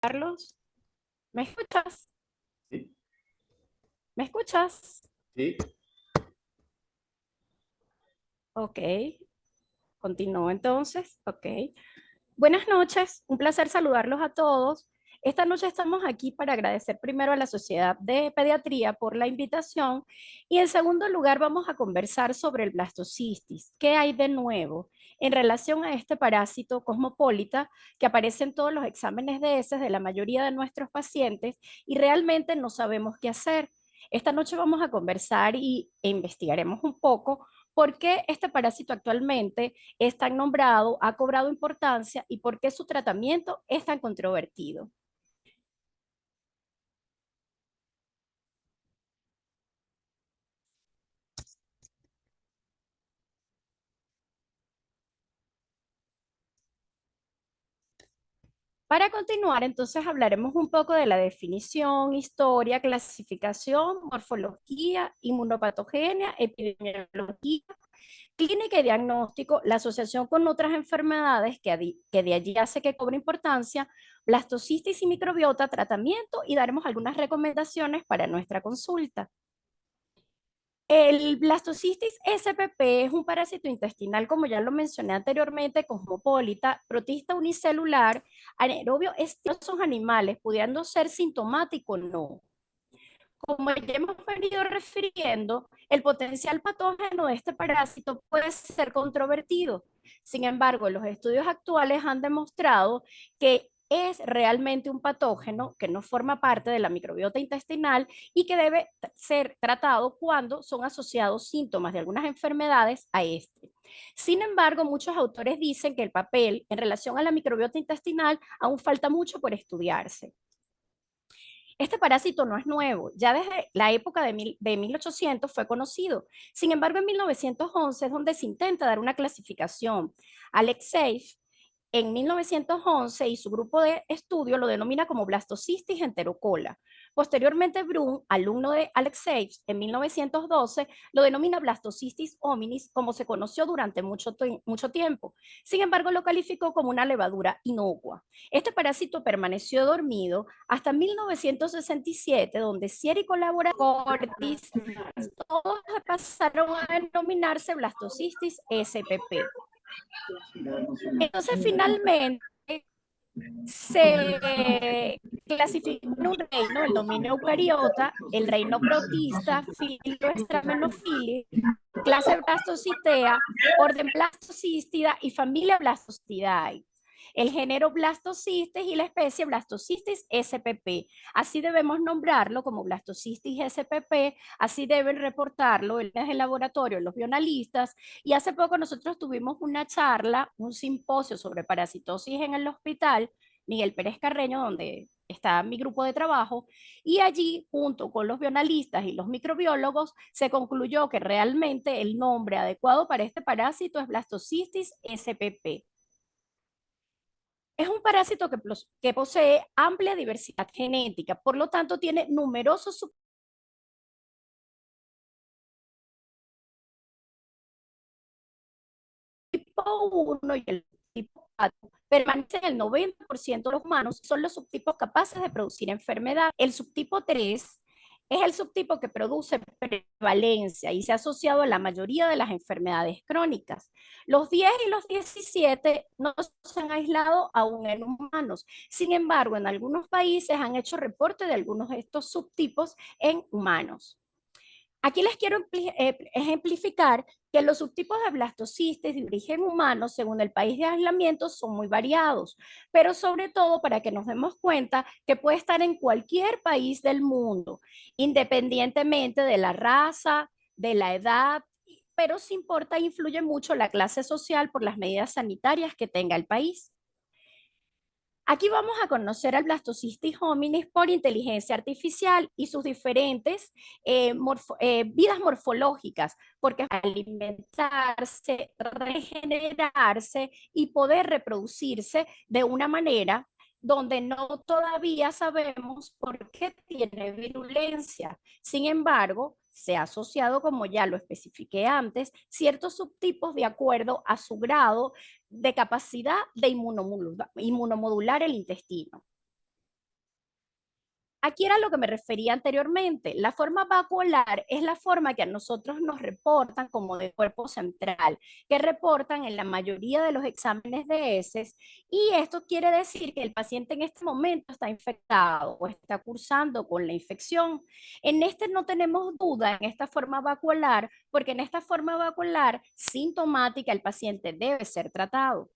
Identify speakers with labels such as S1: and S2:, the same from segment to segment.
S1: Carlos, ¿me escuchas?
S2: Sí,
S1: ¿Me escuchas?
S2: sí.
S1: Ok, continúo entonces. Ok. Buenas noches, un placer saludarlos a todos. Esta noche estamos aquí para agradecer primero a la Sociedad de Pediatría por la invitación y en segundo lugar vamos a conversar sobre el blastocistis. ¿Qué hay de nuevo en relación a este parásito cosmopolita que aparece en todos los exámenes de heces de la mayoría de nuestros pacientes y realmente no sabemos qué hacer? Esta noche vamos a conversar e investigaremos un poco por qué este parásito actualmente es tan nombrado, ha cobrado importancia y por qué su tratamiento es tan controvertido. Para continuar, entonces hablaremos un poco de la definición, historia, clasificación, morfología, inmunopatogenia, epidemiología, clínica y diagnóstico, la asociación con otras enfermedades que de allí hace que cobre importancia, blastocistitis y microbiota, tratamiento y daremos algunas recomendaciones para nuestra consulta. El blastocistitis SPP es un parásito intestinal, como ya lo mencioné anteriormente, cosmopolita, protista unicelular, anaerobio, estos animales, pudiendo ser sintomático o no. Como ya hemos venido refiriendo, el potencial patógeno de este parásito puede ser controvertido. Sin embargo, los estudios actuales han demostrado que es realmente un patógeno que no forma parte de la microbiota intestinal y que debe ser tratado cuando son asociados síntomas de algunas enfermedades a este. Sin embargo, muchos autores dicen que el papel en relación a la microbiota intestinal aún falta mucho por estudiarse. Este parásito no es nuevo, ya desde la época de 1800 fue conocido. Sin embargo, en 1911 es donde se intenta dar una clasificación. Alexeyev en 1911 y su grupo de estudio lo denomina como blastocistis enterocola. Posteriormente, Brun, alumno de Alexeyev, en 1912 lo denomina blastocistis hominis, como se conoció durante mucho tiempo. Sin embargo, lo calificó como una levadura inocua. Este parásito permaneció dormido hasta 1967, donde Sierra y colaboradores todos pasaron a denominarse blastocistis SPP. Entonces, finalmente, se clasificó en un reino, el dominio eucariota, el reino protista, filo Stramenophili, clase Blastocitea, orden Blastocistida y familia Blastostidae. El género Blastocystis y la especie Blastocystis spp. Así debemos nombrarlo como Blastocystis spp, así deben reportarlo en el laboratorio los bionalistas. Y hace poco nosotros tuvimos una charla, un simposio sobre parasitosis en el hospital Miguel Pérez Carreño, donde está mi grupo de trabajo, y allí, junto con los bionalistas y los microbiólogos, se concluyó que realmente el nombre adecuado para este parásito es Blastocystis spp. Es un parásito que posee amplia diversidad genética, por lo tanto tiene numerosos subtipos 1 y el tipo 4 permanecen el 90% de los humanos, son los subtipos capaces de producir enfermedad. El subtipo 3 es el subtipo que produce prevalencia y se ha asociado a la mayoría de las enfermedades crónicas. Los 10 y los 17 no se han aislado aún en humanos. Sin embargo, en algunos países han hecho reporte de algunos de estos subtipos en humanos. Aquí les quiero ejemplificar que los subtipos de blastocistis de origen humano, según el país de aislamiento, son muy variados, pero sobre todo para que nos demos cuenta que puede estar en cualquier país del mundo, independientemente de la raza, de la edad, pero sí importa, influye mucho la clase social por las medidas sanitarias que tenga el país. Aquí vamos a conocer al Blastocystis hominis por inteligencia artificial y sus diferentes vidas morfológicas, porque alimentarse, regenerarse y poder reproducirse de una manera donde no todavía sabemos por qué tiene virulencia. Sin embargo, se ha asociado, como ya lo especifiqué antes, ciertos subtipos de acuerdo a su grado de capacidad de inmunomodular el intestino. Aquí era lo que me refería anteriormente. La forma vacuolar es la forma que a nosotros nos reportan como de cuerpo central, que reportan en la mayoría de los exámenes de heces, y esto quiere decir que el paciente en este momento está infectado o está cursando con la infección. En este no tenemos duda en esta forma vacuolar, porque en esta forma vacuolar sintomática el paciente debe ser tratado.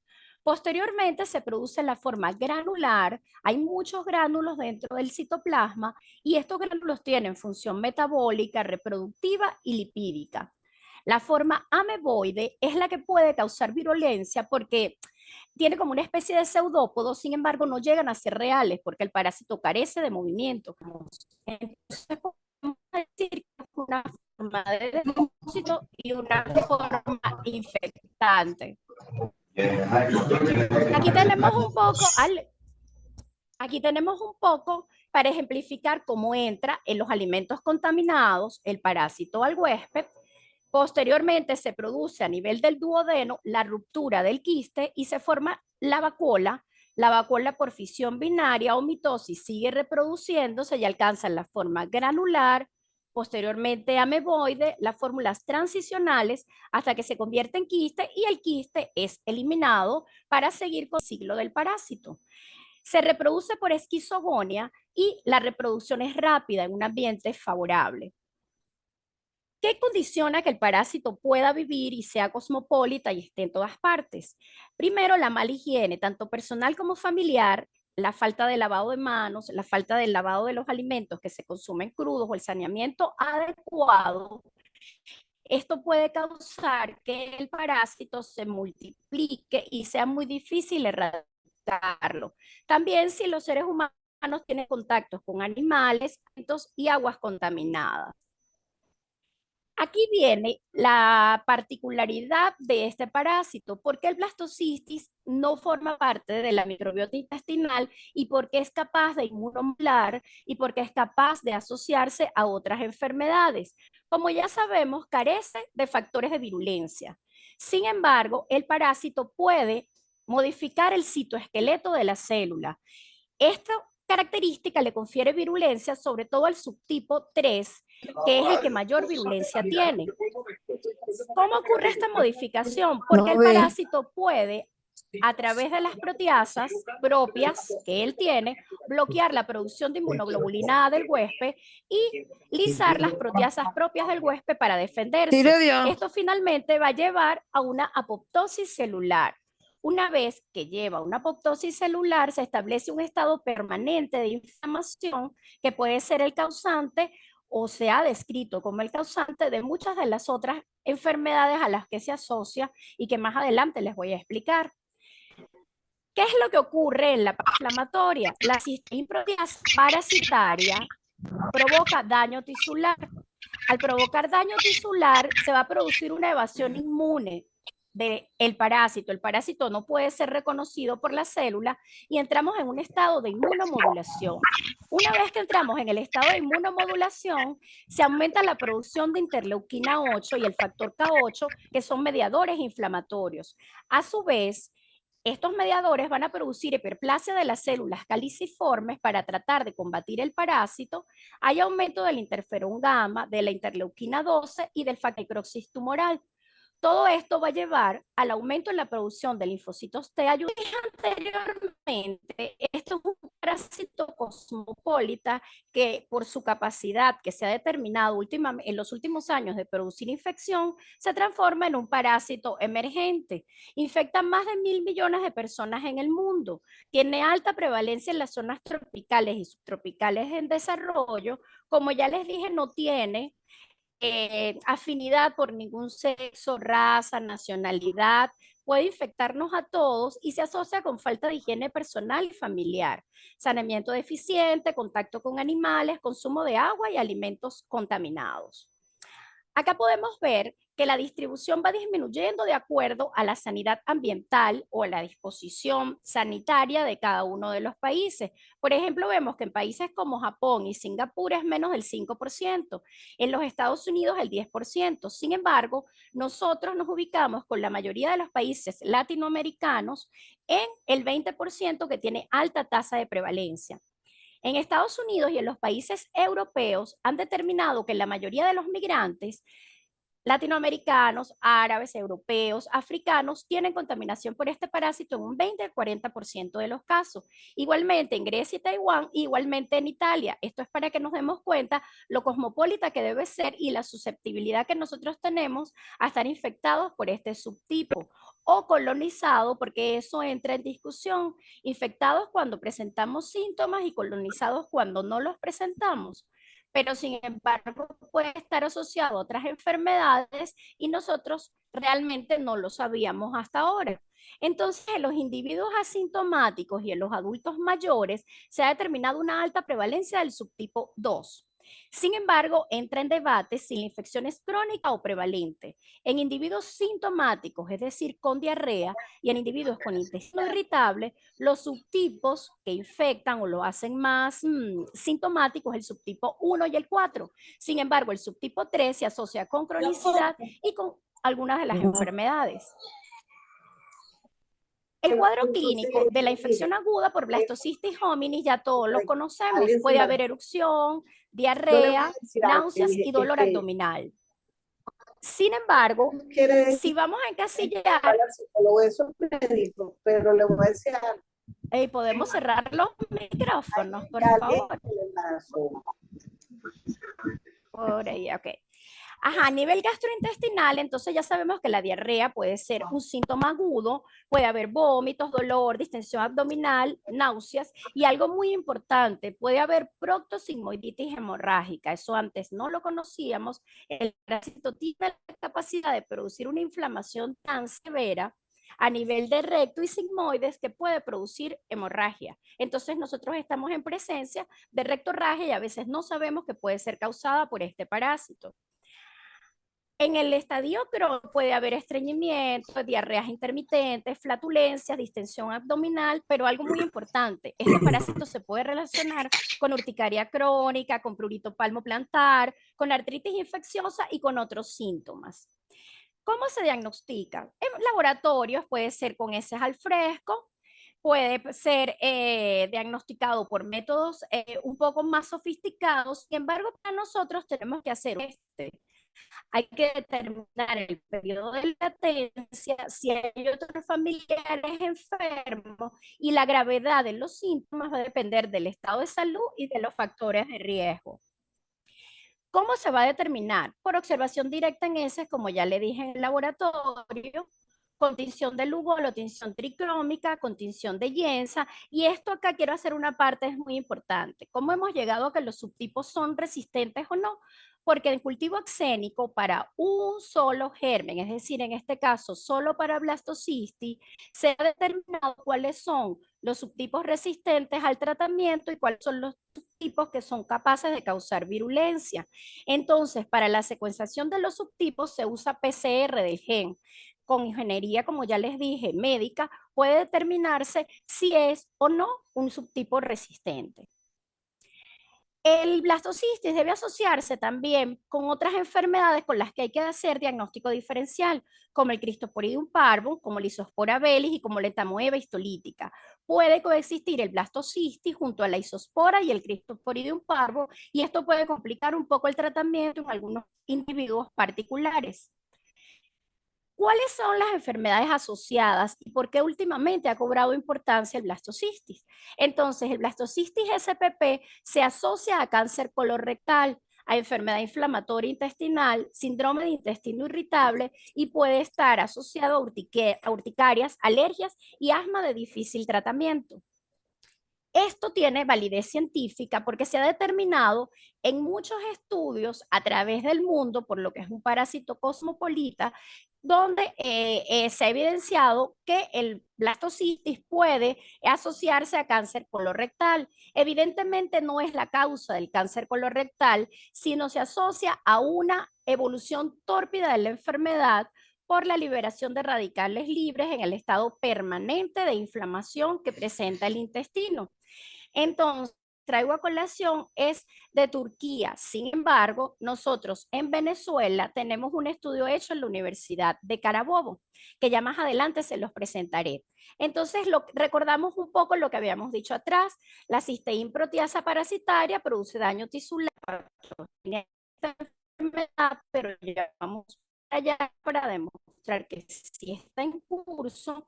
S1: Posteriormente se produce la forma granular. Hay muchos gránulos dentro del citoplasma y estos gránulos tienen función metabólica, reproductiva y lipídica. La forma ameboide es la que puede causar virulencia porque tiene como una especie de pseudópodo, sin embargo no llegan a ser reales porque el parásito carece de movimiento. Entonces podemos decir que es una forma de depósito y una forma infectante. Aquí tenemos un poco, aquí tenemos un poco para ejemplificar cómo entra en los alimentos contaminados el parásito al huésped. Posteriormente se produce a nivel del duodeno la ruptura del quiste y se forma la vacuola. La vacuola por fisión binaria o mitosis sigue reproduciéndose y alcanza la forma granular, posteriormente ameboide, las fórmulas transicionales hasta que se convierte en quiste y el quiste es eliminado para seguir con el ciclo del parásito. Se reproduce por esquizogonia y la reproducción es rápida en un ambiente favorable. ¿Qué condiciona que el parásito pueda vivir y sea cosmopolita y esté en todas partes? Primero, la mala higiene, tanto personal como familiar, la falta de lavado de manos, la falta del lavado de los alimentos que se consumen crudos o el saneamiento adecuado. Esto puede causar que el parásito se multiplique y sea muy difícil erradicarlo. También si los seres humanos tienen contactos con animales y aguas contaminadas. Aquí viene la particularidad de este parásito, porque el blastocistis no forma parte de la microbiota intestinal y porque es capaz de inmunomodular y porque es capaz de asociarse a otras enfermedades. Como ya sabemos, carece de factores de virulencia. Sin embargo, el parásito puede modificar el citoesqueleto de la célula. Esta característica le confiere virulencia sobre todo al subtipo 3, que es el que mayor virulencia tiene. ¿Cómo ocurre esta modificación? Porque el parásito puede, a través de las proteasas propias que él tiene, bloquear la producción de inmunoglobulina A del huésped y lisar las proteasas propias del huésped para defenderse. Esto finalmente va a llevar a una apoptosis celular. Una vez que lleva una apoptosis celular, se establece un estado permanente de inflamación que puede ser el causante o se ha descrito como el causante de muchas de las otras enfermedades a las que se asocia y que más adelante les voy a explicar. ¿Qué es lo que ocurre en la inflamatoria? La cisteína proteasa parasitaria provoca daño tisular. Al provocar daño tisular, se va a producir una evasión inmune del parásito. El parásito no puede ser reconocido por la célula y entramos en un estado de inmunomodulación. Una vez que entramos en el estado de inmunomodulación, se aumenta la producción de interleuquina 8 y el factor K8, que son mediadores inflamatorios. A su vez, estos mediadores van a producir hiperplasia de las células caliciformes para tratar de combatir el parásito. Hay aumento del interferón gamma, de la interleuquina 12 y del factor necrosis tumoral. Todo esto va a llevar al aumento en la producción de linfocitos T. Anteriormente, esto es un parásito cosmopolita que por su capacidad que se ha determinado en los últimos años de producir infección, se transforma en un parásito emergente. Infecta más de 1.000 millones de personas en el mundo. Tiene alta prevalencia en las zonas tropicales y subtropicales en desarrollo. Como ya les dije, no tiene afinidad por ningún sexo, raza, nacionalidad, puede infectarnos a todos y se asocia con falta de higiene personal y familiar, saneamiento deficiente, contacto con animales, consumo de agua y alimentos contaminados. Acá podemos ver que la distribución va disminuyendo de acuerdo a la sanidad ambiental o a la disposición sanitaria de cada uno de los países. Por ejemplo, vemos que en países como Japón y Singapur es menos del 5%, en los Estados Unidos el 10%. Sin embargo, nosotros nos ubicamos con la mayoría de los países latinoamericanos en el 20% que tiene alta tasa de prevalencia. En Estados Unidos y en los países europeos han determinado que la mayoría de los migrantes latinoamericanos, árabes, europeos, africanos tienen contaminación por este parásito en un 20 al 40% de los casos. Igualmente en Grecia y Taiwán, igualmente en Italia. Esto es para que nos demos cuenta lo cosmopolita que debe ser y la susceptibilidad que nosotros tenemos a estar infectados por este subtipo o colonizado, porque eso entra en discusión, infectados cuando presentamos síntomas y colonizados cuando no los presentamos, pero sin embargo puede estar asociado a otras enfermedades y nosotros realmente no lo sabíamos hasta ahora. Entonces, en los individuos asintomáticos y en los adultos mayores se ha determinado una alta prevalencia del subtipo 2. Sin embargo, entra en debate si la infección es crónica o prevalente. En individuos sintomáticos, es decir, con diarrea, y en individuos con intestino irritable, los subtipos que infectan o lo hacen más sintomáticos, el subtipo 1 y el 4. Sin embargo, el subtipo 3 se asocia con cronicidad y con algunas de las enfermedades. El cuadro clínico de la infección aguda por Blastocystis hominis ya todos lo conocemos. Puede haber erupción, diarrea, náuseas y dolor abdominal. Sin embargo, si vamos a encasillar,
S2: eso me dijo, pero le voy a decir algo.
S1: Podemos cerrar los micrófonos, por favor. Por ahí, ok. Ajá, a nivel gastrointestinal, entonces ya sabemos que la diarrea puede ser un síntoma agudo, puede haber vómitos, dolor, distensión abdominal, náuseas y algo muy importante, puede haber proctosigmoiditis hemorrágica. Eso antes no lo conocíamos. El parásito tiene la capacidad de producir una inflamación tan severa a nivel de recto y sigmoides que puede producir hemorragia. Entonces nosotros estamos en presencia de rectorragia y a veces no sabemos que puede ser causada por este parásito. En el estadio crónico puede haber estreñimiento, diarreas intermitentes, flatulencias, distensión abdominal, pero algo muy importante, este parásito se puede relacionar con urticaria crónica, con prurito palmoplantar, con artritis infecciosa y con otros síntomas. ¿Cómo se diagnostica? En laboratorios puede ser con heces al fresco, puede ser diagnosticado por métodos un poco más sofisticados. Sin embargo, para nosotros tenemos que hacer hay que determinar el periodo de latencia, si hay otros familiares enfermos y la gravedad de los síntomas va a depender del estado de salud y de los factores de riesgo. ¿Cómo se va a determinar? Por observación directa en heces, como ya le dije en el laboratorio, con tinción de Lugolo, tinción tricrómica, con tinción de Yensa, y esto acá quiero hacer una parte, es muy importante. ¿Cómo hemos llegado a que los subtipos son resistentes o no? Porque en cultivo axénico para un solo germen, es decir, en este caso solo para Blastocystis, se ha determinado cuáles son los subtipos resistentes al tratamiento y cuáles son los subtipos que son capaces de causar virulencia. Entonces, para la secuenciación de los subtipos se usa PCR del gen. Con ingeniería, como ya les dije, médica, puede determinarse si es o no un subtipo resistente. El blastocystis debe asociarse también con otras enfermedades con las que hay que hacer diagnóstico diferencial, como el Cryptosporidium parvum, como la Isospora bellis y como la Etamoeba histolítica. Puede coexistir el blastocystis junto a la isospora y el Cryptosporidium parvum, y esto puede complicar un poco el tratamiento en algunos individuos particulares. ¿Cuáles son las enfermedades asociadas y por qué últimamente ha cobrado importancia el blastocystis? Entonces, el blastocystis SPP se asocia a cáncer colorectal, a enfermedad inflamatoria intestinal, síndrome de intestino irritable y puede estar asociado a urticarias, alergias y asma de difícil tratamiento. Esto tiene validez científica porque se ha determinado en muchos estudios a través del mundo, por lo que es un parásito cosmopolita, donde se ha evidenciado que el blastocystis puede asociarse a cáncer colorectal. Evidentemente no es la causa del cáncer colorectal, sino se asocia a una evolución tórpida de la enfermedad por la liberación de radicales libres en el estado permanente de inflamación que presenta el intestino. Entonces, traigo a colación es de Turquía. Sin embargo, nosotros en Venezuela tenemos un estudio hecho en la Universidad de Carabobo, que ya más adelante se los presentaré. Entonces, recordamos un poco lo que habíamos dicho atrás. La cisteína proteasa parasitaria produce daño tisular en esta enfermedad, pero ya vamos allá para demostrar que si está en curso,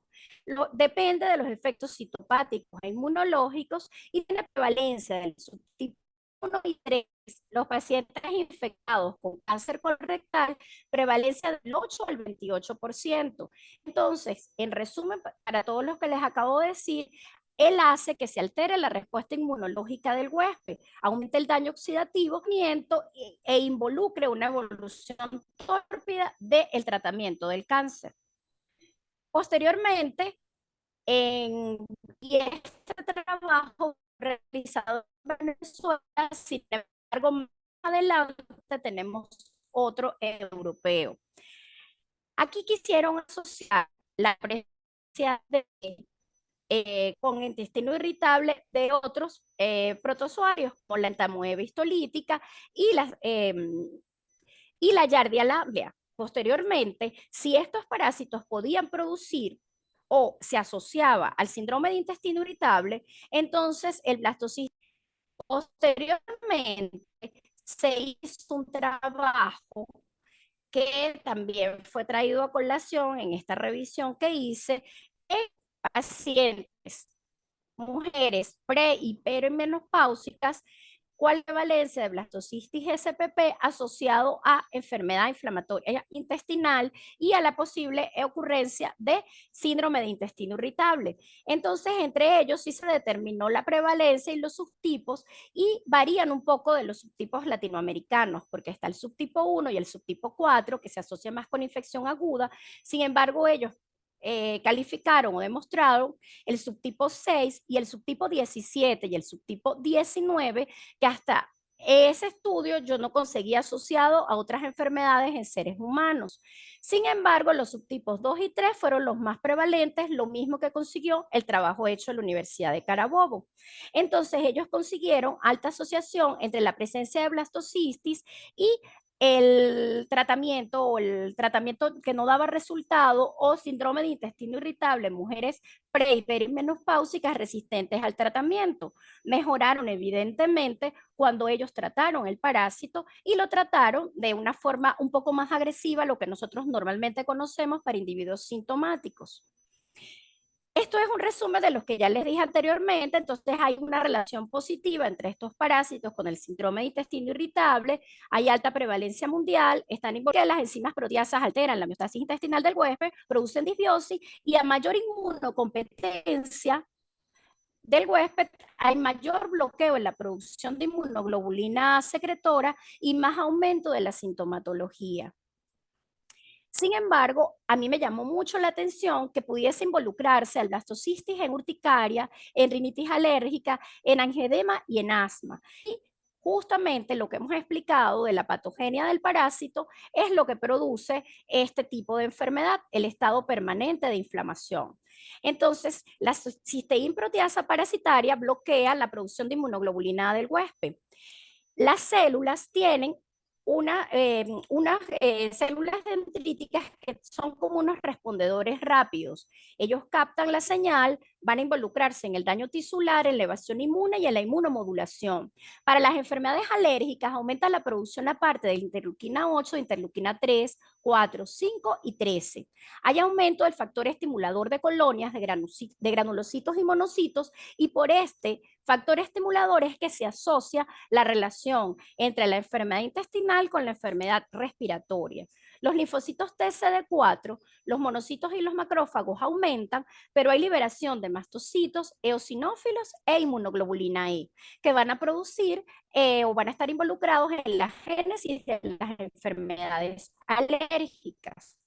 S1: depende de los efectos citopáticos e inmunológicos y de la prevalencia del subtipo 1 y 3. Los pacientes infectados con cáncer colorectal, prevalencia del 8 al 28%. Entonces, en resumen, para todos los que les acabo de decir, él hace que se altere la respuesta inmunológica del huésped, aumente el daño oxidativo e involucre una evolución tórpida del tratamiento del cáncer. Posteriormente, y este trabajo realizado en Venezuela, sin embargo, más adelante tenemos otro europeo. Aquí quisieron asociar la presencia con intestino irritable de otros protozoarios, como la entamoeba histolítica y la Yardia lamblia. Posteriormente, si estos parásitos podían producir o se asociaba al síndrome de intestino irritable, entonces el blastocisto. Posteriormente se hizo un trabajo que también fue traído a colación en esta revisión que hice en pacientes, mujeres pre y perimenopáusicas, cuál es la valencia de blastocitis SPP asociado a enfermedad inflamatoria intestinal y a la posible ocurrencia de síndrome de intestino irritable. Entonces, entre ellos sí se determinó la prevalencia y los subtipos y varían un poco de los subtipos latinoamericanos, porque está el subtipo 1 y el subtipo 4, que se asocia más con infección aguda. Sin embargo, ellos calificaron o demostraron el subtipo 6 y el subtipo 17 y el subtipo 19, que hasta ese estudio yo no conseguía asociado a otras enfermedades en seres humanos. Sin embargo, los subtipos 2 y 3 fueron los más prevalentes, lo mismo que consiguió el trabajo hecho en la Universidad de Carabobo. Entonces, ellos consiguieron alta asociación entre la presencia de blastocistis y el tratamiento que no daba resultado o síndrome de intestino irritable en mujeres pre y perimenopáusicas resistentes al tratamiento. Mejoraron evidentemente cuando ellos trataron el parásito y lo trataron de una forma un poco más agresiva, lo que nosotros normalmente conocemos para individuos sintomáticos. Esto es un resumen de los que ya les dije anteriormente, entonces hay una relación positiva entre estos parásitos con el síndrome de intestino irritable, hay alta prevalencia mundial, están involucradas las enzimas proteasas alteran la homeostasis intestinal del huésped, producen disbiosis y a mayor inmunocompetencia del huésped hay mayor bloqueo en la producción de inmunoglobulina secretora y más aumento de la sintomatología. Sin embargo, a mí me llamó mucho la atención que pudiese involucrarse al blastocistis en urticaria, en rinitis alérgica, en angedema y en asma. Y justamente lo que hemos explicado de la patogenia del parásito es lo que produce este tipo de enfermedad, el estado permanente de inflamación. Entonces, la cisteína proteasa parasitaria bloquea la producción de inmunoglobulina del huésped. Las células tienen unas células dendríticas que son como unos respondedores rápidos. Ellos captan la señal, van a involucrarse en el daño tisular, en la evasión inmune y en la inmunomodulación. Para las enfermedades alérgicas aumenta la producción aparte de interleuquina 8, interleuquina 3, 4, 5 y 13. Hay aumento del factor estimulador de colonias de granulocitos y monocitos y por este factor estimulador es que se asocia la relación entre la enfermedad intestinal con la enfermedad respiratoria. Los linfocitos TCD4, los monocitos y los macrófagos aumentan, pero hay liberación de mastocitos, eosinófilos e inmunoglobulina E, que van a producir o van a estar involucrados en la génesis de las enfermedades alérgicas.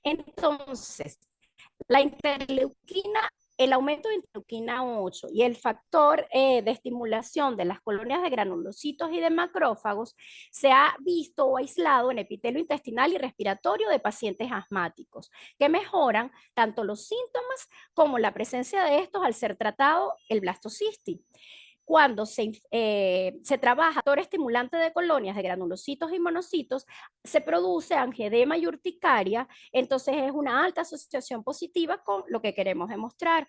S1: Entonces, la interleuquina, el aumento de interleuquina 8 y el factor de estimulación de las colonias de granulocitos y de macrófagos se ha visto o aislado en epitelio intestinal y respiratorio de pacientes asmáticos, que mejoran tanto los síntomas como la presencia de estos al ser tratado el blastocisti. cuando se trabaja factor estimulante de colonias de granulocitos y monocitos, se produce angedema y urticaria, entonces es una alta asociación positiva con lo que queremos demostrar.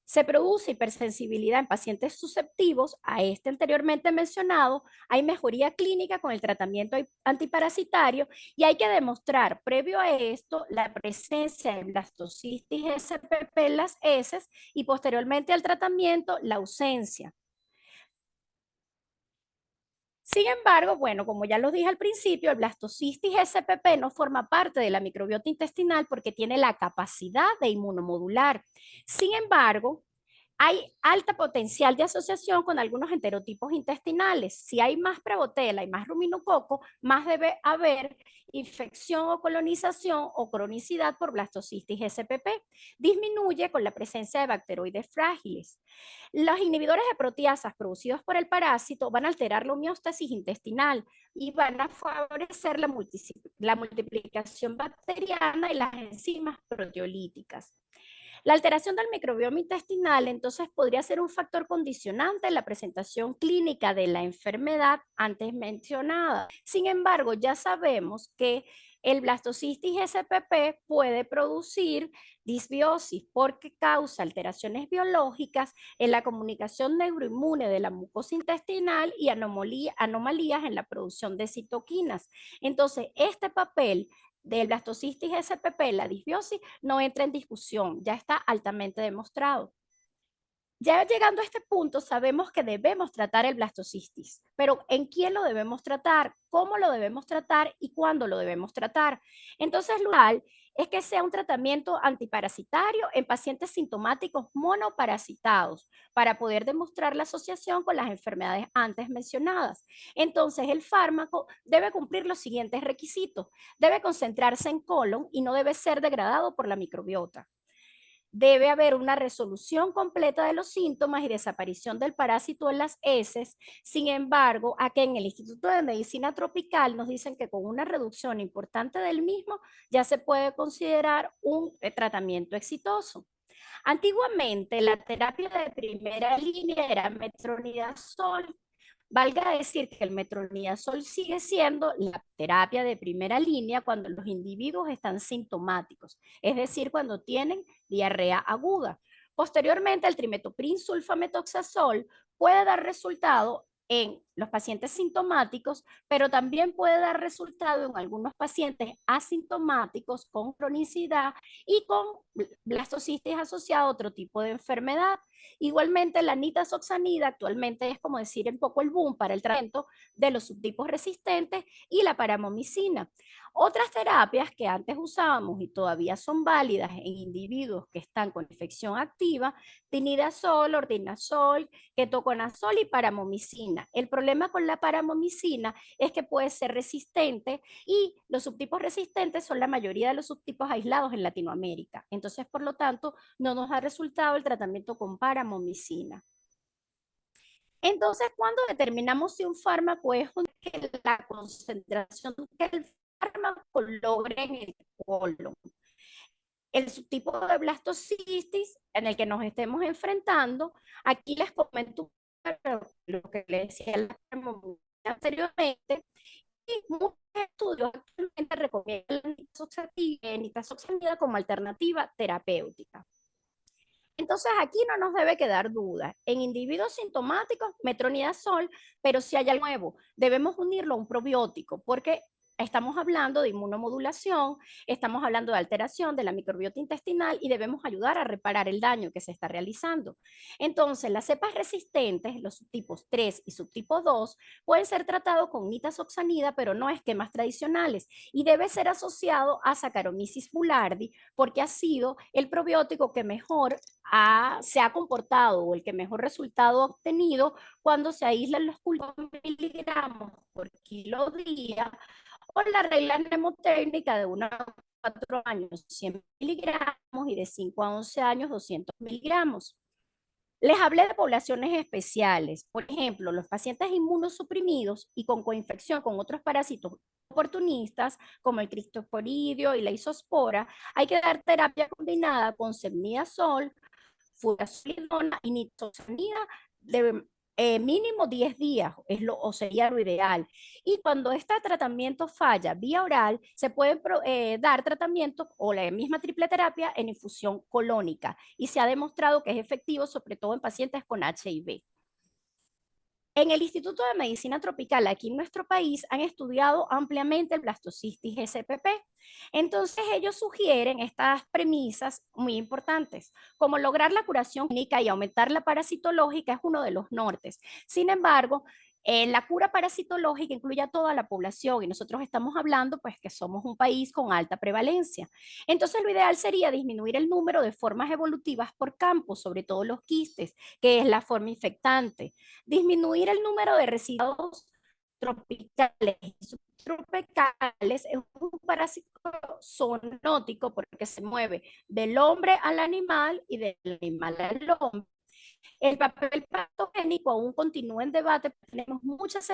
S1: Se produce hipersensibilidad en pacientes susceptivos a este anteriormente mencionado, hay mejoría clínica con el tratamiento antiparasitario y hay que demostrar previo a esto la presencia de blastocistitis SPP en las heces y posteriormente al tratamiento la ausencia. Sin embargo, bueno, como ya lo dije al principio, el blastocistitis SPP no forma parte de la microbiota intestinal porque tiene la capacidad de inmunomodular. Sin embargo, hay alta potencial de asociación con algunos enterotipos intestinales. Si hay más Prevotella y más ruminococo, más debe haber infección o colonización o cronicidad por blastocistitis SPP. Disminuye con la presencia de bacteroides frágiles. Los inhibidores de proteasas producidos por el parásito van a alterar la homeostasis intestinal y van a favorecer la multiplicación bacteriana y las enzimas proteolíticas. La alteración del microbioma intestinal entonces podría ser un factor condicionante en la presentación clínica de la enfermedad antes mencionada. Sin embargo, ya sabemos que el blastocistitis SPP puede producir disbiosis porque causa alteraciones biológicas en la comunicación neuroinmune de la mucosa intestinal y anomalías en la producción de citoquinas. Entonces, este papel del blastocistitis SPP, la disbiosis, no entra en discusión, ya está altamente demostrado. Ya llegando a este punto, sabemos que debemos tratar el blastocistitis, pero ¿en quién lo debemos tratar? ¿Cómo lo debemos tratar? ¿Y cuándo lo debemos tratar? Entonces, lo ideal es que sea un tratamiento antiparasitario en pacientes sintomáticos monoparasitados para poder demostrar la asociación con las enfermedades antes mencionadas. Entonces, el fármaco debe cumplir los siguientes requisitos. Debe concentrarse en colon y no debe ser degradado por la microbiota. Debe haber una resolución completa de los síntomas y desaparición del parásito en las heces. Sin embargo, aquí en el Instituto de Medicina Tropical nos dicen que con una reducción importante del mismo ya se puede considerar un tratamiento exitoso. Antiguamente, la terapia de primera línea era metronidazol. Valga decir que el metronidazol sigue siendo la terapia de primera línea cuando los individuos están sintomáticos, es decir, cuando tienen diarrea aguda. Posteriormente, el trimetoprim sulfametoxazol puede dar resultado en los pacientes sintomáticos, pero también puede dar resultado en algunos pacientes asintomáticos con cronicidad y con blastocistitis asociada a otro tipo de enfermedad. Igualmente, la nitazoxanida actualmente es como decir un poco el boom para el tratamiento de los subtipos resistentes y la paramomicina. Otras terapias que antes usábamos y todavía son válidas en individuos que están con infección activa, tinidazol, ordinazol, ketoconazol y paramomicina. El problema con la paramomicina es que puede ser resistente y los subtipos resistentes son la mayoría de los subtipos aislados en Latinoamérica. Entonces, por lo tanto, no nos ha resultado el tratamiento con paramomicina. Entonces, cuando determinamos si un fármaco es la concentración que el fármaco logre en el colon, el subtipo de blastocistitis en el que nos estemos enfrentando, aquí les comento lo que les decía anteriormente, y muchos estudios actualmente recomiendan la nitazoxanida como alternativa terapéutica. Entonces aquí no nos debe quedar duda. En individuos sintomáticos, metronidazol, pero si hay algo nuevo, debemos unirlo a un probiótico porque estamos hablando de inmunomodulación, estamos hablando de alteración de la microbiota intestinal y debemos ayudar a reparar el daño que se está realizando. Entonces, las cepas resistentes, los subtipos 3 y subtipo 2, pueden ser tratados con nitazoxanida, pero no esquemas tradicionales y debe ser asociado a Saccharomyces boulardii porque ha sido el probiótico que mejor se ha comportado o el que mejor resultado ha obtenido cuando se aíslan los cultivos miligramos por kilo día o la regla mnemotécnica de 1 a 4 años 100 miligramos y de 5 a 11 años 200 miligramos. Les hablé de poblaciones especiales, por ejemplo, los pacientes inmunosuprimidos y con coinfección con otros parásitos oportunistas como el cristoporidio y la isospora, hay que dar terapia combinada con ceftriaxona, furasolidona y nitazoxanida mínimo 10 días o sería lo ideal. Y cuando este tratamiento falla vía oral, se puede dar tratamiento o la misma triple terapia en infusión colónica y se ha demostrado que es efectivo sobre todo en pacientes con HIV. En el Instituto de Medicina Tropical, aquí en nuestro país, han estudiado ampliamente el blastocisis SPP. Entonces, ellos sugieren estas premisas muy importantes, como lograr la curación clínica y aumentar la parasitológica es uno de los nortes. Sin embargo, la cura parasitológica incluye a toda la población y nosotros estamos hablando pues que somos un país con alta prevalencia. Entonces, lo ideal sería disminuir el número de formas evolutivas por campo, sobre todo los quistes, que es la forma infectante, disminuir el número de residuos tropicales y subtropicales. Es un parásito zoonótico porque se mueve del hombre al animal y del animal al hombre. El papel patogénico aún continúa en debate, tenemos muchas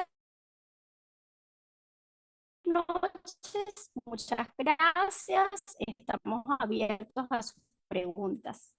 S1: noches, muchas gracias, estamos abiertos a sus preguntas.